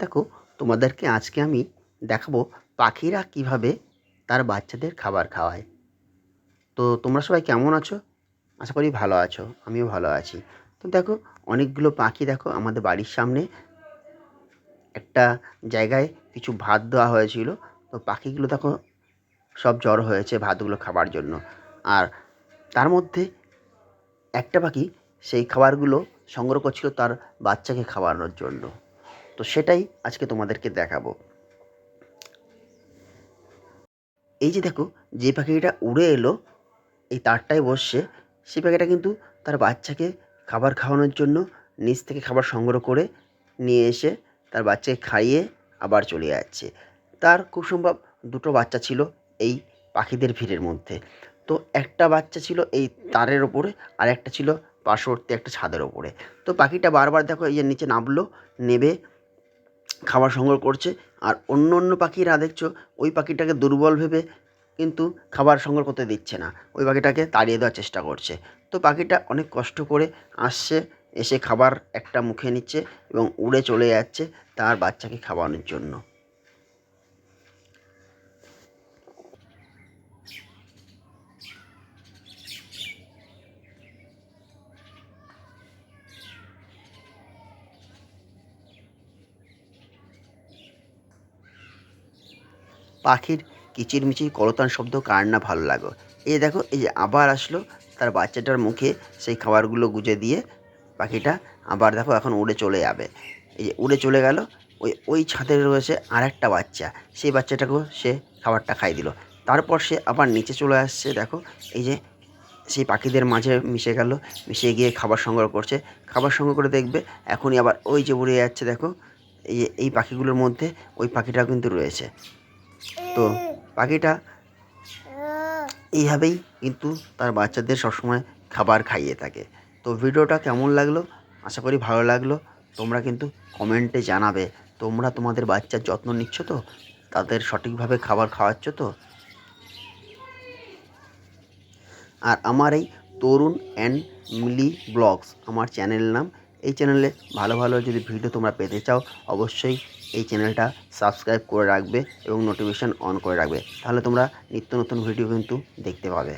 দেখো, তোমাদেরকে আজকে আমি দেখাবো পাখিরা কিভাবে তার বাচ্চাদের খাবার খাওয়ায়। তো তোমরা সবাই কেমন আছো? আশা করি ভালো আছো, আমিও ভালো আছি। তো দেখো, অনেকগুলো পাখি দেখো আমাদের বাড়ির সামনে একটা জায়গায় কিছু ভাত দেওয়া হয়েছিল। তো পাখিগুলো দেখো সব জড়ো হয়েছে ভাতগুলো খাবার জন্য। আর তার মধ্যে একটা পাখি সেই খাবারগুলো সংগ্রহ করছিল তার বাচ্চাকে খাওয়ানোর জন্য। তো সেটাই আজকে তোমাদেরকে দেখাবো। এই যে দেখো, যে পাখিটা উড়ে এলো এই তারটায় বসছে, সেই পাখিটা কিন্তু তার বাচ্চাকে খাবার খাওয়ানোর জন্য নিচ থেকে খাবার সংগ্রহ করে নিয়ে এসে তার বাচ্চাকে খাইয়ে আবার চলে যাচ্ছে। তার খুব সম্ভব দুটো বাচ্চা ছিল এই পাখিদের ভিড়ের মধ্যে। তো একটা বাচ্চা ছিল এই তারের ওপরে, আর একটা ছিল পার্শ্ববর্তী একটা ছাদের ওপরে। তো পাখিটা বারবার দেখো এই যে নিচে নামলো, নেমে খাবার সংগ্রহ করছে। আর অন্য অন্য পাখিরা দেখছো ওই পাখিটাকে দুর্বল ভেবে কিন্তু খাবার সংগ্রহ করতে দিচ্ছে না, ওই পাখিটাকে তাড়িয়ে দেওয়ার চেষ্টা করছে। তো পাখিটা অনেক কষ্ট করে আসছে, এসে খাবার একটা মুখে নিচ্ছে এবং উড়ে চলে যাচ্ছে তার বাচ্চাকে খাওয়ানোর জন্য। পাখির কিচিরমিচির কলতান শব্দ কার না ভালো লাগে। এই দেখো, এই যে আবার আসলো তার বাচ্চাটার মুখে সেই খাবারগুলো গুজে দিয়ে পাখিটা আবার দেখো এখন উড়ে চলে যাবে। এই যে উড়ে চলে গেল, ওই ওই ছাদে রয়েছে আর একটা বাচ্চা, সেই বাচ্চাটাকেও সে খাবারটা খাইয়ে দিল। তারপর সে আবার নিচে চলে আসছে দেখো, এই যে সেই পাখিদের মাঝে মিশে গেল, মিশে গিয়ে খাবার সংগ্রহ করছে। খাবার সংগ্রহ করে দেখবে এখনই আবার ওই যে উড়ে যাচ্ছে দেখো, এই যে এই পাখিগুলোর মধ্যে ওই পাখিটাও কিন্তু রয়েছে। তো পাখিটা এইভাবেই কিন্তু তার বাচ্চাদের সবসময় খাবার খাইয়ে থাকে। তো ভিডিওটা কেমন লাগলো? আশা করি ভালো লাগলো। তোমরা কিন্তু কমেন্টে জানাবে তোমরা তোমাদের বাচ্চার যত্ন নিচ্ছ তো, তাদের সঠিকভাবে খাবার খাওয়াচ্ছ তো। আর আমার এই তরুণ অ্যান্ড মিলি ব্লগস আমার চ্যানেল নাম। এই চ্যানেলে ভালো ভালো যদি ভিডিও তোমরা পেতে চাও, অবশ্যই এই চ্যানেলটা সাবস্ক্রাইব করে রাখবে এবং নোটিফিকেশান অন করে রাখবে, তাহলে তোমরা নিত্য নতুন ভিডিও কিন্তু দেখতে পাবে।